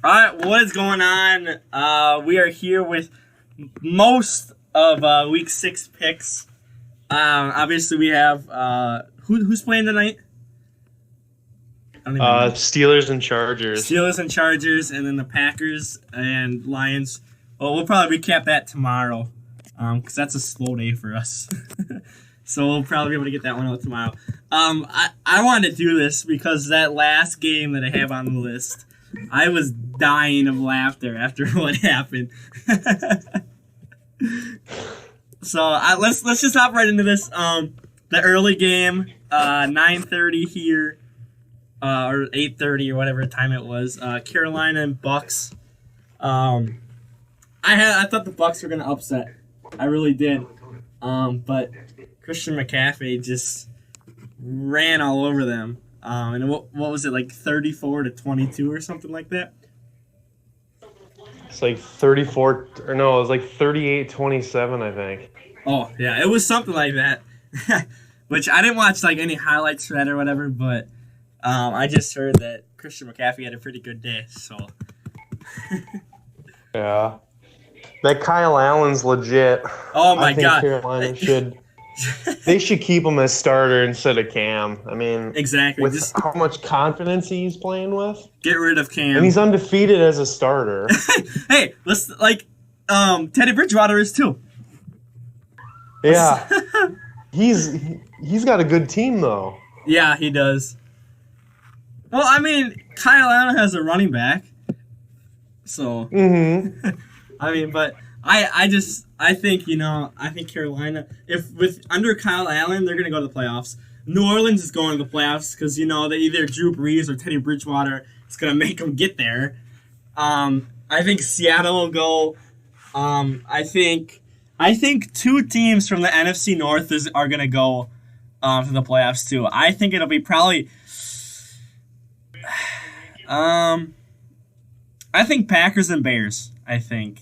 All right, what is going on? We are here with most of Week 6 picks. Obviously, we have who's playing tonight? I don't even know. Steelers and Chargers. Steelers and Chargers, and then the Packers and Lions. Well, we'll probably recap that tomorrow, because that's a slow day for us. So we'll probably be able to get that one out tomorrow. I wanted to do this because that last game that I have on the list, I was dying of laughter after what happened. So let's just hop right into this. The early game, 9:30 here, or 8:30 or whatever time it was. Carolina and Bucks. I thought the Bucks were gonna upset. I really did. But Christian McCaffrey just ran all over them. And what was it, like 34-22 or something like that? It's like 34, or no, it was like 38-27, I think. Oh, yeah, it was something like that. Which I didn't watch like any highlights for that or whatever, but I just heard that Christian McCaffrey had a pretty good day, so. Yeah. That Kyle Allen's legit. Oh my I think God. Carolina they should keep him as starter instead of Cam. I mean, exactly. With just how much confidence he's playing with. Get rid of Cam. And he's undefeated as a starter. Hey, let's Teddy Bridgewater is too. Yeah. He's got a good team though. Yeah, he does. Well, I mean, Kyle Allen has a running back. So I mean, but I think Carolina, if with under Kyle Allen, they're gonna go to the playoffs. New Orleans is going to the playoffs because they either Drew Brees or Teddy Bridgewater is gonna make them get there. I think Seattle will go. I think two teams from the NFC North are gonna go to the playoffs too. I think it'll be probably. I think Packers and Bears. I think.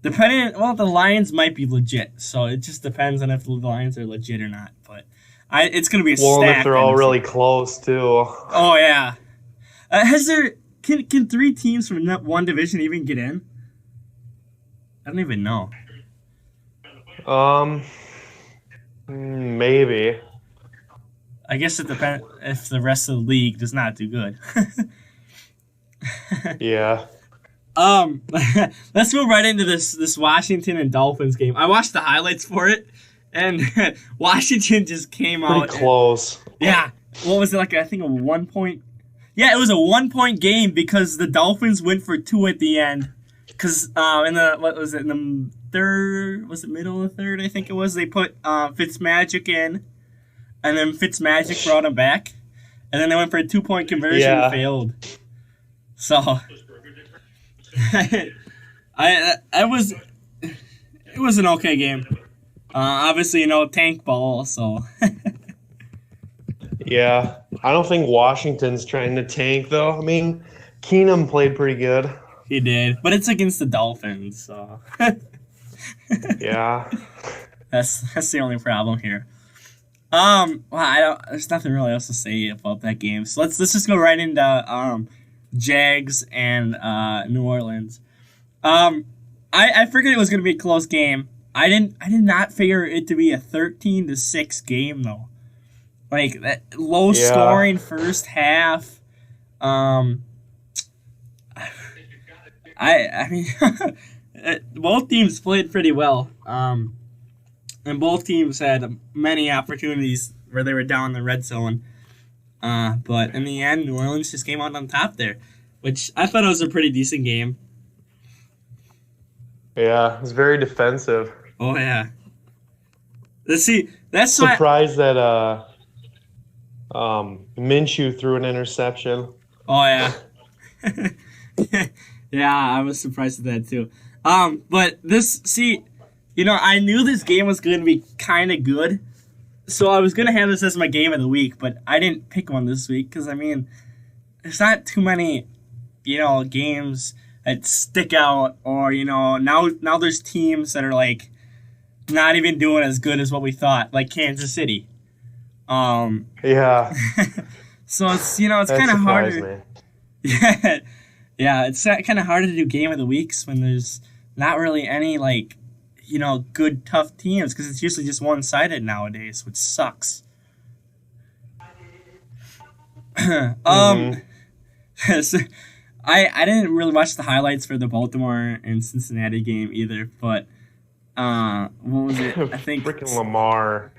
The Lions might be legit, so it just depends on if the Lions are legit or not. But it's going to be a stack. Well, if they're all really close too. Oh yeah. Can three teams from one division even get in? I don't even know. Maybe. I guess it depends if the rest of the league does not do good. Yeah. Let's move right into this Washington and Dolphins game. I watched the highlights for it, and Washington just came out. Pretty close. Yeah. What was it, like, I think a 1 point? Yeah, it was a 1-point game because the Dolphins went for 2 at the end. Because in the third, was it middle of the third, I think it was, they put Fitzmagic in, and then Fitzmagic brought him back, and then they went for a 2-point conversion and failed. So... it was an okay game. Obviously, tank ball, so. Yeah, I don't think Washington's trying to tank though. I mean, Keenum played pretty good. He did, but it's against the Dolphins, so. Yeah. That's the only problem here. There's nothing really else to say about that game. So let's just go right into Jags and New Orleans. I figured it was going to be a close game. I did not figure it to be a 13-6 game though. Like that low scoring first half. I mean, both teams played pretty well. And both teams had many opportunities where they were down in the red zone. But in the end, New Orleans just came out on top there, which I thought it was a pretty decent game. Yeah, it was very defensive. Oh, yeah. Let's see. That's surprised that Minshew threw an interception. Oh, yeah. Yeah, I was surprised at that, too. But I knew this game was going to be kind of good. So I was going to have this as my game of the week, but I didn't pick one this week because, I mean, there's not too many, games that stick out or, now there's teams that are, like, not even doing as good as what we thought, like Kansas City. Yeah. So it's, it's kind of hard. Yeah. Yeah, it's kind of hard to do game of the weeks when there's not really any like, good tough teams because it's usually just one sided nowadays, which sucks. Mm-hmm. So I didn't really watch the highlights for the Baltimore and Cincinnati game either, but what was it? I think Freaking Lamar.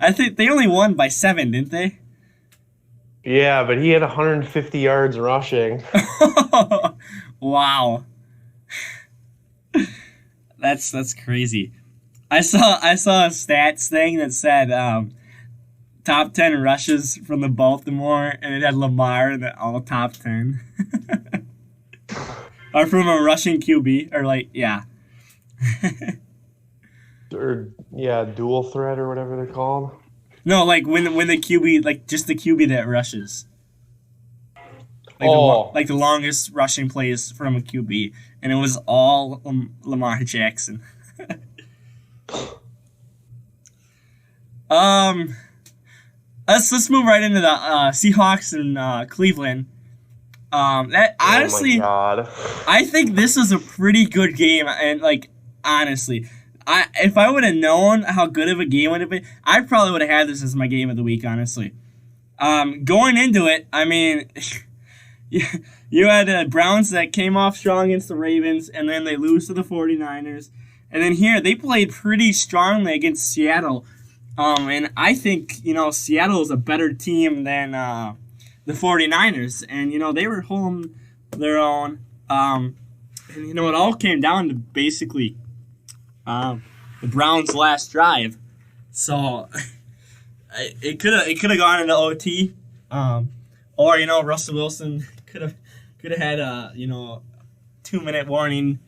I think they only won by 7, didn't they? Yeah, but he had 150 yards rushing. Wow. That's crazy. I saw a stats thing that said top 10 rushes from the Baltimore, and it had Lamar in the all top 10. Or from a rushing QB, or like, yeah. Or yeah, dual threat or whatever they're called. No, like when the QB, like just the QB that rushes. Like the longest rushing plays from a QB, and it was all Lamar Jackson. Let's move right into the Seahawks and Cleveland. That honestly, oh my God. I think this was a pretty good game, and like honestly, if I would have known how good of a game would have been, I probably would have had this as my game of the week. Honestly, going into it, I mean, you had Browns that came off strong against the Ravens, and then they lose to the 49ers, and then here they played pretty strongly against Seattle. And I think, Seattle is a better team than the 49ers. And, they were holding their own. And, it all came down to basically the Browns' last drive. So it could have gone into OT. Or, Russell Wilson could have had a, 2-minute warning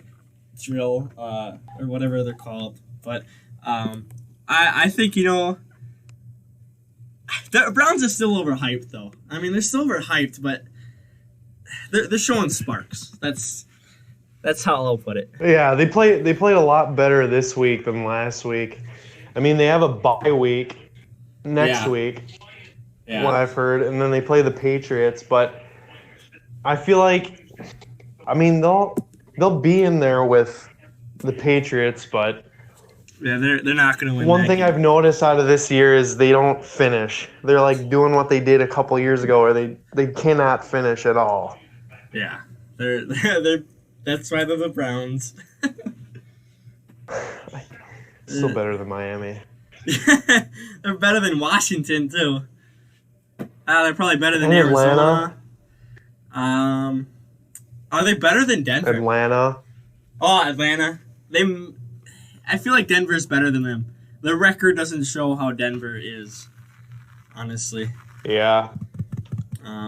drill or whatever they're called. But I think, the Browns are still overhyped, though. I mean, they're still overhyped, but they're showing sparks. That's how I'll put it. Yeah, they played a lot better this week than last week. I mean, they have a bye week next week, what I've heard, and then they play the Patriots. But I feel like, I mean, they'll be in there with the Patriots, but yeah, they're not going to win. One thing I've noticed out of this year is they don't finish. They're like doing what they did a couple years ago, where they cannot finish at all. Yeah, they're that's why they're the Browns. Still better than Miami. They're better than Washington too. They're probably better than Arizona. Atlanta. Are they better than Denver? Atlanta. Oh, Atlanta. I feel like Denver's better than them. The record doesn't show how Denver is, honestly. Yeah.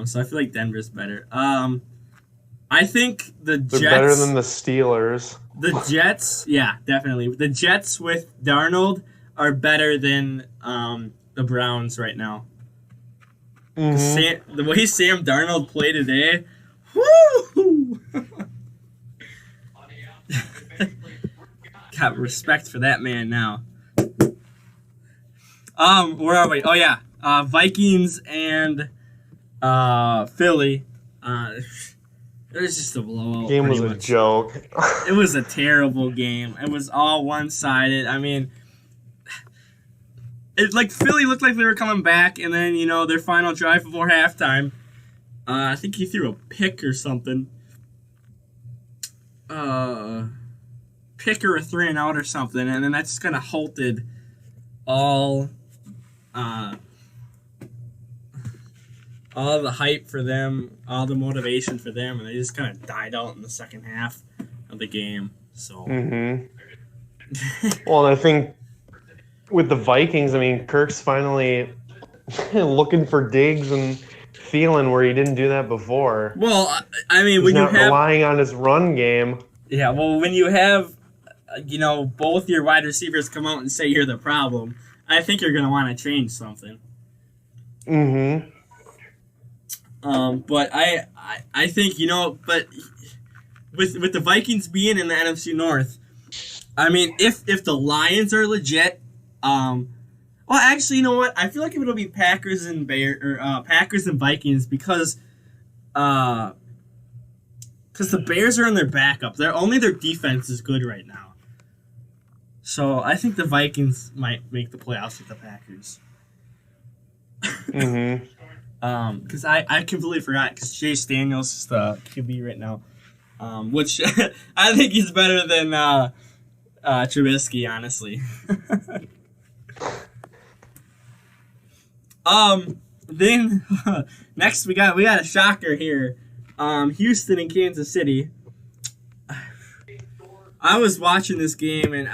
So I feel like Denver's better. I think the Jets... They're better than the Steelers. The Jets, yeah, definitely. The Jets with Darnold are better than the Browns right now. Mm-hmm. The way Sam Darnold played today, woo! Got respect for that man now. Where are we? Oh yeah, Vikings and Philly. It was just a blowout. Game was a joke. It was a terrible game. It was all one-sided. I mean, Philly looked like they were coming back, and then their final drive before halftime. I think he threw a pick or something. Pick or a 3-and-out or something, and then that just kind of halted all the hype for them, all the motivation for them, and they just kind of died out in the second half of the game. So. Mm-hmm. Well, I think with the Vikings, I mean, Kirk's finally looking for digs and feeling where he didn't do that before. Well, I mean, he's not relying on his run game. Yeah, well, when you have, both your wide receivers come out and say you're the problem, I think you're going to want to change something. Mm-hmm. But I think, but with the Vikings being in the NFC North, I mean, if the Lions are legit, well, actually, you know what? I feel like it'll be Packers and Vikings because because the Bears are in their backup. Only their defense is good right now. So I think the Vikings might make the playoffs with the Packers. Because I completely forgot, because Chase Daniels is the QB right now, which I think he's better than Trubisky, honestly. Then next we got a shocker here. Houston and Kansas City. I was watching this game and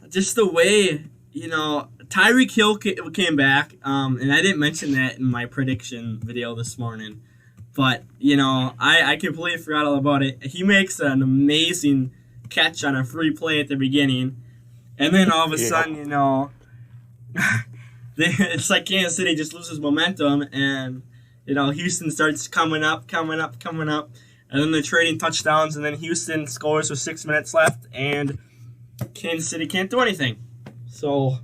just the way, Tyreek Hill came back, and I didn't mention that in my prediction video this morning, but I completely forgot all about it. He makes an amazing catch on a free play at the beginning, and then all of a sudden, it's like Kansas City just loses momentum, and Houston starts coming up, and then they're trading touchdowns, and then Houston scores with 6 minutes left, and Kansas City can't do anything. So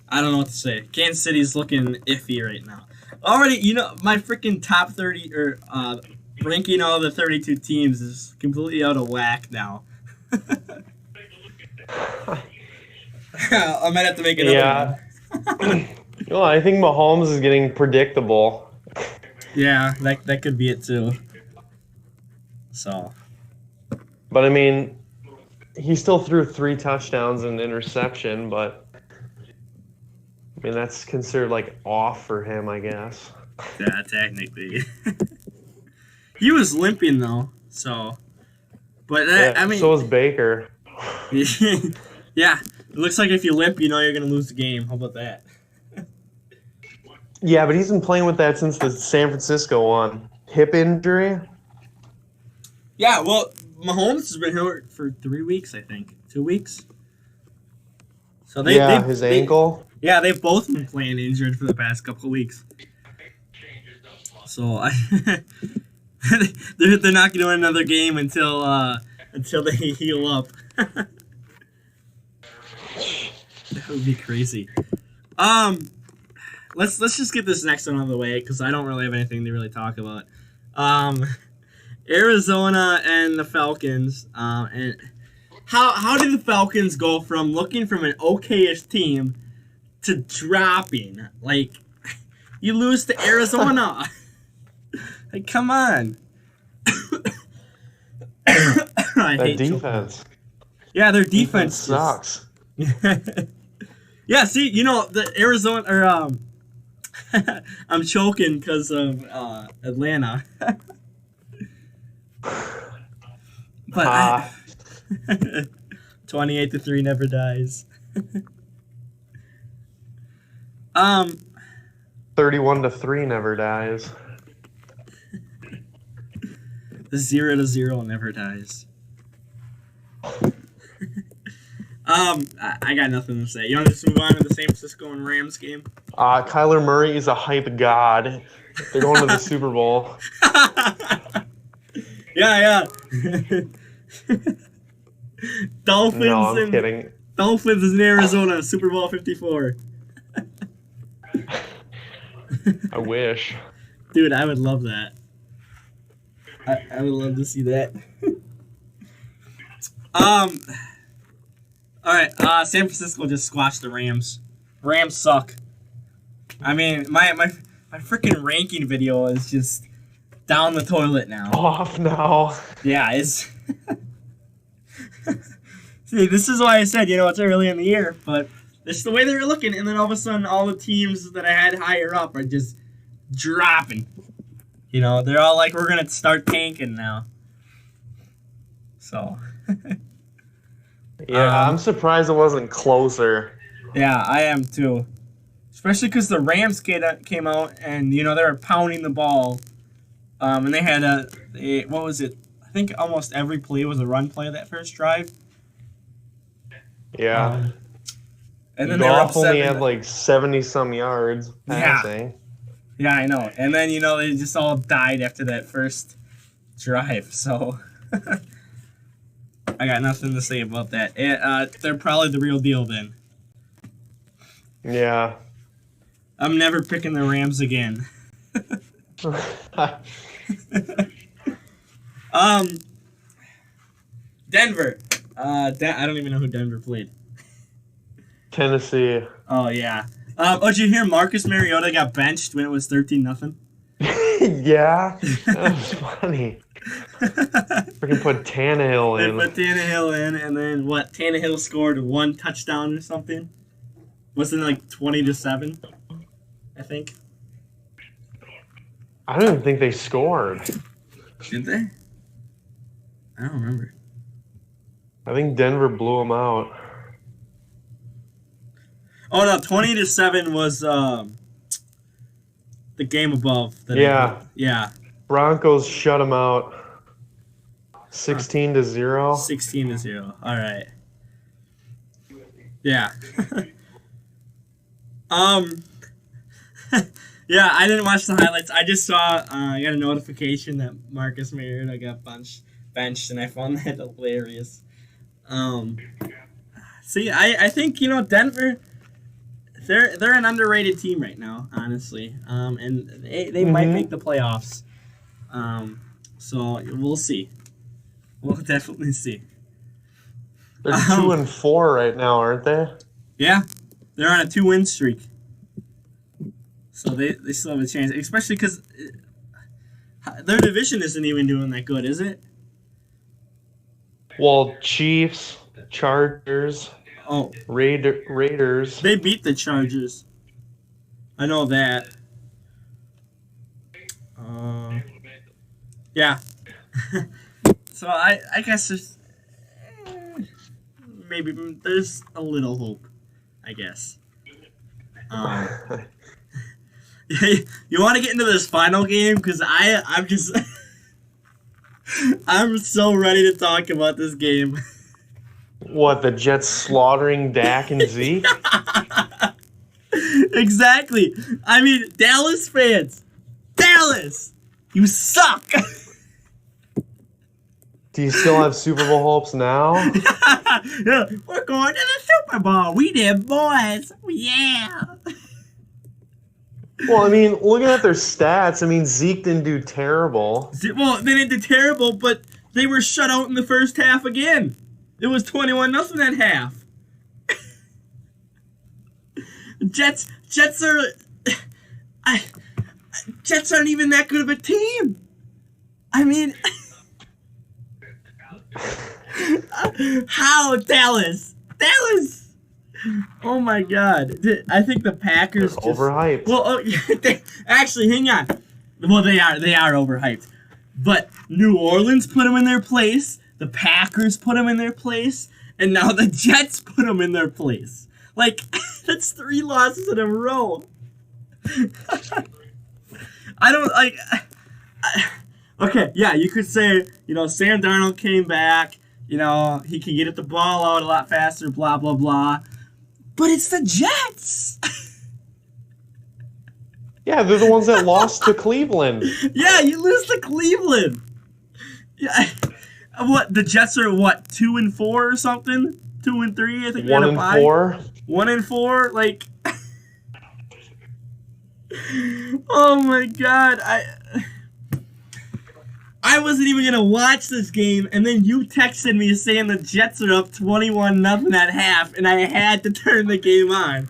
I don't know what to say. Kansas City's looking iffy right now. Already, my freaking top 30 or ranking all the 32 teams is completely out of whack now. I might have to make another one. Well, I think Mahomes is getting predictable. Yeah, that could be it too. So. But I mean, he still threw 3 touchdowns and an interception, but I mean that's considered like off for him, I guess. Yeah, technically. He was limping though, so. But I mean. So was Baker. Yeah, it looks like if you limp, you're gonna lose the game. How about that? Yeah, but he's been playing with that since the San Francisco one. Hip injury? Yeah, well, Mahomes has been hurt for 3 weeks, I think. 2 weeks? So his ankle? Yeah, they've both been playing injured for the past couple of weeks. So they're not going to win another game until they heal up. That would be crazy. Let's just get this next one out of the way, because I don't really have anything to really talk about. Arizona and the Falcons. And how did the Falcons go from looking from an okayish team to dropping? Like, you lose to Arizona. Like, come on. I hate defense. Yeah, their defense sucks. Yeah, see, the Arizona or I'm choking because of Atlanta. But 28-3 never dies. 31-3 never dies. The 0-0 never dies. I got nothing to say. You want to just move on to the San Francisco and Rams game? Kyler Murray is a hype god. They're going to the Super Bowl. Yeah. Dolphins. No, I'm kidding. Dolphins is in Arizona, Super Bowl 54. I wish. Dude, I would love that. I would love to see that. All right, San Francisco just squashed the Rams. Rams suck. I mean, my freaking ranking video is just down the toilet now. Off now. Yeah, it's... See, this is why I said, it's early in the year, but this is the way they were looking, and then all of a sudden, all the teams that I had higher up are just dropping. They're all like, we're going to start tanking now. So... Yeah, I'm surprised it wasn't closer. Yeah, I am too. Especially because the Rams came out and, they were pounding the ball. And they had what was it? I think almost every play was a run play that first drive. Yeah. And then they were up only had like 70-some yards passing. Yeah, I know. And then, they just all died after that first drive. So... I got nothing to say about that. They're probably the real deal then. Yeah. I'm never picking the Rams again. Denver. I don't even know who Denver played. Tennessee. Oh yeah. Did you hear Marcus Mariota got benched when it was 13-0? Yeah, that was funny. Freaking put Tannehill in. They put Tannehill in, and then what? Tannehill scored 1 touchdown or something. Wasn't it like 20-7? I think. I don't even think they scored. Did they? I don't remember. I think Denver blew them out. Oh no, 20-7 was the game above. Yeah. Broncos shut them out. 16-0. 16-0. All right. Yeah. Yeah, I didn't watch the highlights. I just saw I got a notification that Marcus Mariota got benched, and I found that hilarious. See, I think Denver. They're an underrated team right now, honestly. And they might make the playoffs. So we'll see. We'll definitely see. They're 2-4 right now, aren't they? Yeah, they're on a 2-win streak. So they still have a chance, especially because their division isn't even doing that good, is it? Well, Chiefs, Chargers, Raiders. They beat the Chargers. I know that. Yeah. So I guess maybe there's a little hope, I guess. You want to get into this final game? Because I'm just... I'm so ready to talk about this game. What, the Jets slaughtering Dak and Zeke? Exactly. I mean, Dallas fans. Dallas! You suck! Do you still have Super Bowl hopes now? Yeah, we're going to the Super Bowl. We did, boys. Yeah. Well, I mean, looking at their stats, I mean, Zeke didn't do terrible. Well, they didn't do terrible, but they were shut out in the first half again. It was 21-0 at half. Jets aren't even that good of a team. I mean, how Dallas? Oh my God! I think the Packers just overhyped. Well, actually, hang on. Well, they are overhyped, but New Orleans put them in their place. The Packers put them in their place, and now the Jets put them in their place. Like that's 3 losses in a row. I don't like. Okay, yeah, you could say Sam Darnold came back. He can get the ball out a lot faster. Blah blah blah. But it's the Jets. Yeah, they're the ones that lost to Cleveland. Yeah, you lose to Cleveland. Yeah, what the Jets are? What 2-4 or something? 2-3, I think. 1-4. 1-4, like. Oh my God, I wasn't even gonna watch this game, and then you texted me saying the Jets are up 21-0 at half, and I had to turn the game on,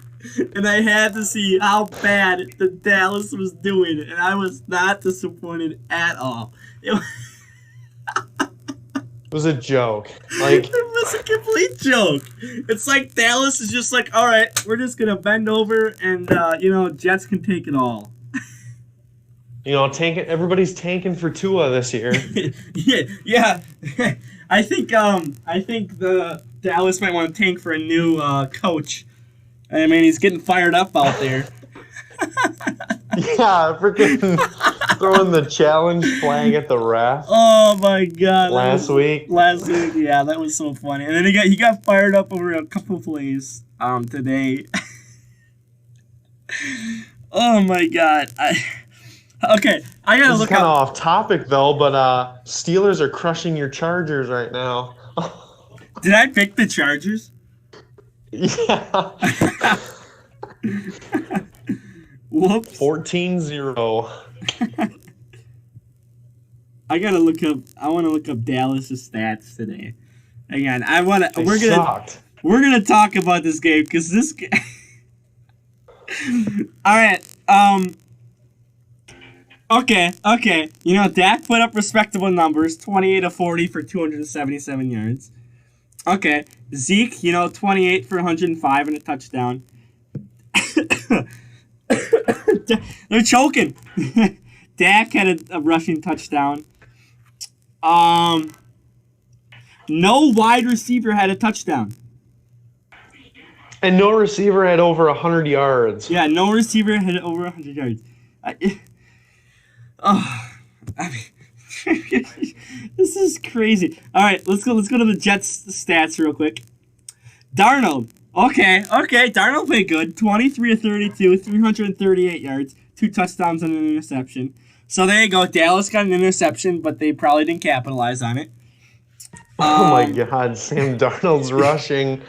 and I had to see how bad the Dallas was doing, and I was not disappointed at all. It was a joke. Like, it was a complete joke. It's like Dallas is just like, all right, we're just gonna bend over, and Jets can take it all. Everybody's tanking for Tua this year. yeah. I think the Dallas might want to tank for a new coach. I mean, he's getting fired up out there. Yeah, freaking throwing the challenge flag at the ref. Oh my God! Last week, yeah, that was so funny. And then he got fired up over a couple plays today. Oh my God! Okay, I gotta look. It's kind of off topic though, but Steelers are crushing your Chargers right now. Did I pick the Chargers? Yeah. Whoops. 14-0. I want to look up Dallas's stats today. Hang on. We're gonna talk about this game because this. All right. Okay. You know, Dak put up respectable numbers: 28 of 40 for 277 yards. Okay, Zeke, 28 for 105 and a touchdown. They're choking. Dak had a rushing touchdown. No wide receiver had a touchdown. And no receiver had over 100 yards. Yeah, no receiver had over 100 yards. This is crazy. All right, let's go to the Jets stats real quick. Darnold. Okay. Darnold played good. 23 of 32, 338 yards, 2 touchdowns and an interception. So there you go. Dallas got an interception, but they probably didn't capitalize on it. Oh my God, Sam Darnold's rushing.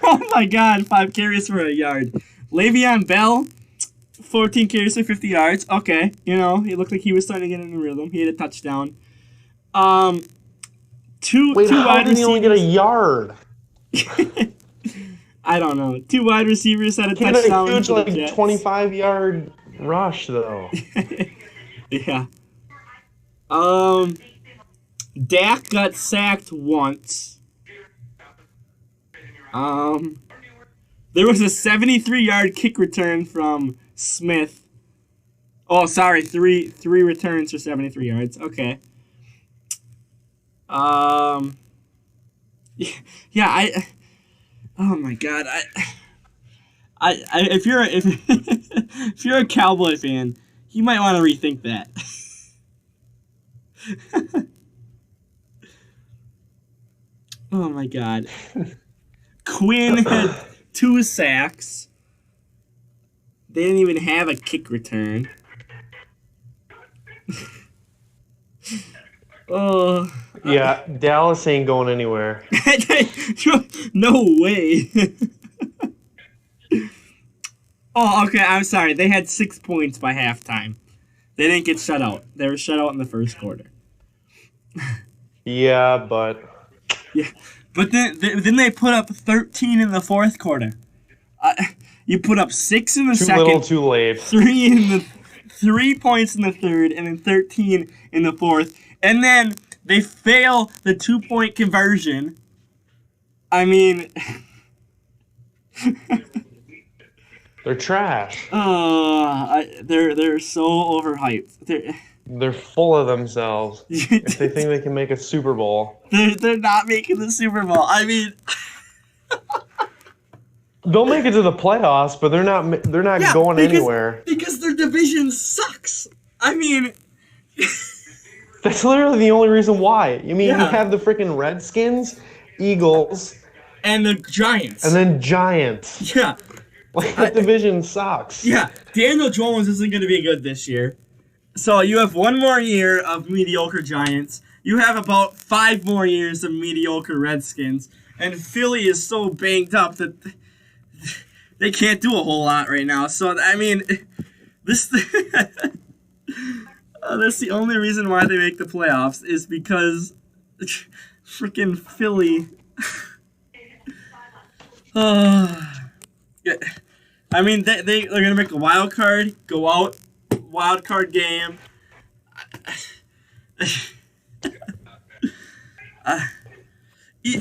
Oh my God, 5 carries for a yard. Le'Veon Bell, 14 carries for 50 yards. Okay, he looked like he was starting to get in the rhythm. He had a touchdown. Two how did he only get a yard? I don't know. 2 wide receivers had a he touchdown. He had a huge, 25-yard rush, though. Yeah. Dak got sacked once. There was a 73-yard kick return from Smith. Oh, sorry, three returns for 73 yards. Okay. Yeah, oh my God, if you're a Cowboy fan, you might want to rethink that. Oh my God. Quinn had 2 sacks. They didn't even have a kick return. Oh. Yeah, Dallas ain't going anywhere. No way. Oh, okay, I'm sorry. They had 6 points by halftime. They didn't get shut out. They were shut out in the first quarter. Yeah, but then they put up 13 in the fourth quarter. You put up 6 in the second. Too little, too late. 3 points in the third, and then 13 in the fourth. And then they fail the 2-point conversion. I mean, they're trash. They're so overhyped. They're full of themselves. If they think they can make a Super Bowl, they're not making the Super Bowl. I mean, they'll make it to the playoffs, but they're not going anywhere because their division sucks. I mean. That's literally the only reason why. You mean, you have the freaking Redskins, Eagles, and the Giants. And then Giants. Yeah. That division sucks. Yeah. Daniel Jones isn't going to be good this year. So you have 1 more year of mediocre Giants. You have about 5 more years of mediocre Redskins. And Philly is so banged up that they can't do a whole lot right now. So, I mean, this... that's the only reason why they make the playoffs is because freaking Philly. Yeah. I mean, they're going to make a wild card, go out, wild card game.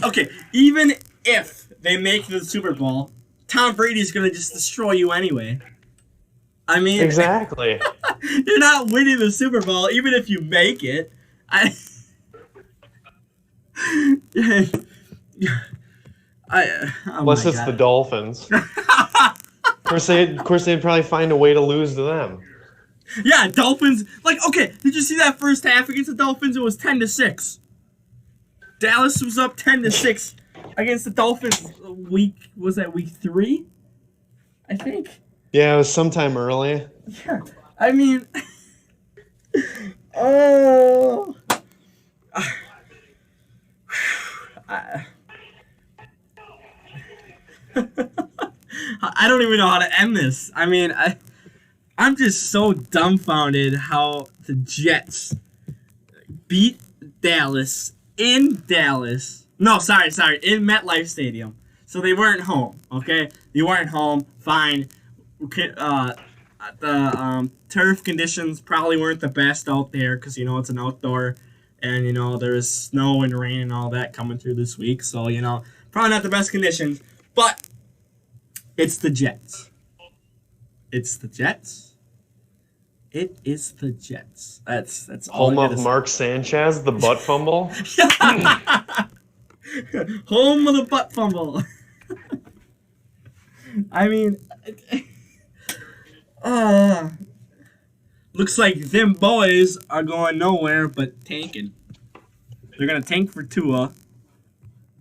Okay, even if they make the Super Bowl, Tom Brady's going to just destroy you anyway. I mean, exactly. You're not winning the Super Bowl, even if you make it. Unless it's the Dolphins. Of course, they'd probably find a way to lose to them. Yeah, Dolphins. Okay, did you see that first half against the Dolphins? It was 10-6. Dallas was up 10-6 against the Dolphins. Was that week 3? I think. Yeah, it was sometime early. Yeah, I mean, oh, I don't even know how to end this. I mean, I'm just so dumbfounded how the Jets beat Dallas in Dallas. No, sorry, in MetLife Stadium. So they weren't home, okay? You weren't home, fine. The turf conditions probably weren't the best out there because, you know, it's an outdoor and, you know, there was snow and rain and all that coming through this week. So, you know, probably not the best conditions, but it's the Jets. It's the Jets. It is the Jets. That's all. Home of Mark Sanchez, the butt fumble. Home of the butt fumble. I mean, looks like them boys are going nowhere but tanking. They're going to tank for Tua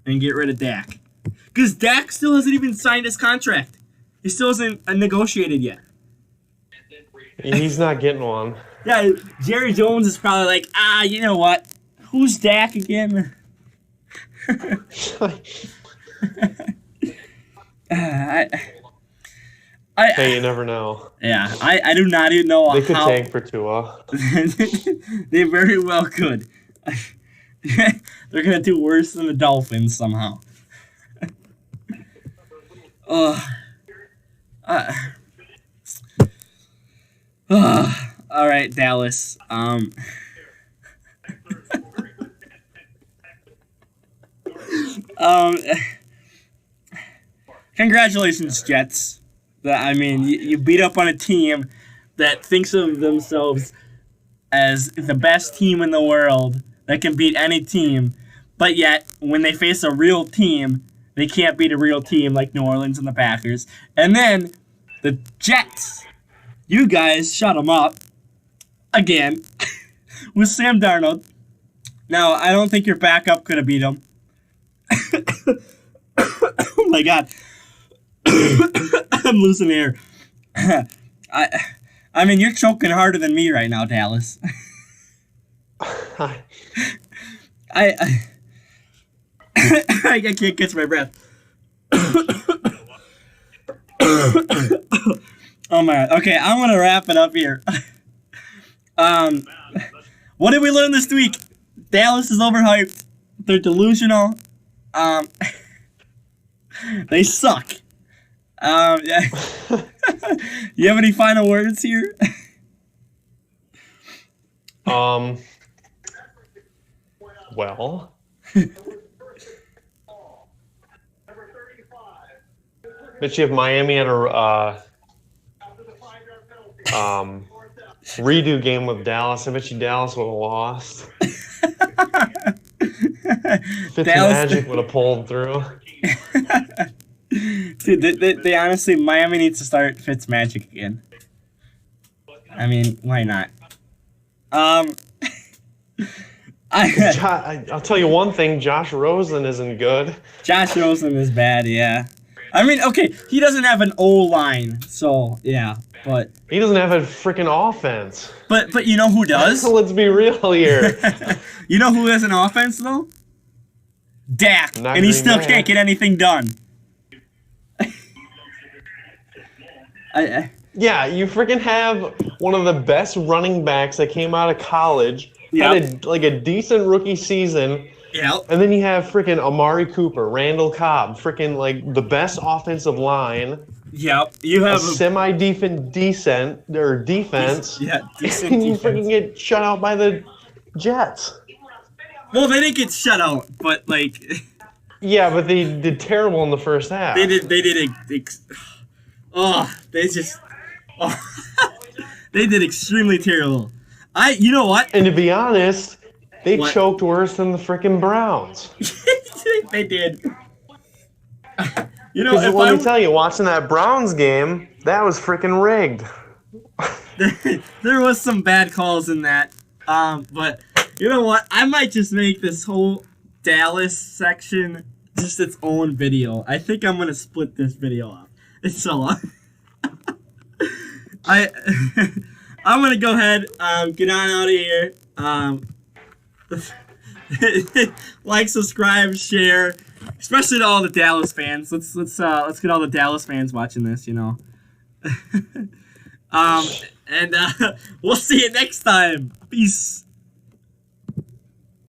and get rid of Dak. Because Dak still hasn't even signed his contract. He still hasn't negotiated yet. He's not getting one. Yeah, Jerry Jones is probably like, you know what? Who's Dak again? Hey, you never know. Yeah, I do not even know they could tank for Tua. They very well could. They're going to do worse than the Dolphins somehow. All right, Dallas. Congratulations, Jets. I mean, you beat up on a team that thinks of themselves as the best team in the world that can beat any team, but yet when they face a real team, they can't beat a real team like New Orleans and the Packers. And then the Jets, you guys shut them up again with Sam Darnold. Now, I don't think your backup could have beat him. Oh my God. I'm losing air. I mean, you're choking harder than me right now, Dallas. I can't catch my breath. Oh my God. Okay, I'm gonna wrap it up here. What did we learn this week? Dallas is overhyped. They're delusional. They suck. Yeah. You have any final words here? Well. Bet you if Miami had a redo game with Dallas, I bet you Dallas would have lost. Fitzmagic would have pulled through. Dude, they honestly, Miami needs to start Fitzmagic again. I mean, why not? I'll tell you one thing, Josh Rosen isn't good. Josh Rosen is bad, yeah. I mean, okay, he doesn't have an O-line, so, yeah, but... He doesn't have a freaking offense. But you know who does? Let's be real here. You know who has an offense, though? Dak, and he still can't get anything done. Yeah, you freaking have one of the best running backs that came out of college, had a decent rookie season, and then you have freaking Amari Cooper, Randall Cobb, freaking like the best offensive line. Yep, you have a semi-decent defense, decent and you freaking get shut out by the Jets. Well, they didn't get shut out, but like. Yeah, but they did terrible in the first half. They did they did extremely terrible. You know what? And to be honest, they choked worse than the freaking Browns. They did. You know, let me tell you, watching that Browns game, that was freaking rigged. There was some bad calls in that. But you know what? I might just make this whole Dallas section just its own video. I think I'm gonna split this video up. It's so long. I'm gonna go ahead, get on out of here. Like, subscribe, share, Especially to all the Dallas fans. Let's get all the Dallas fans watching this. You know. And we'll see you next time. Peace.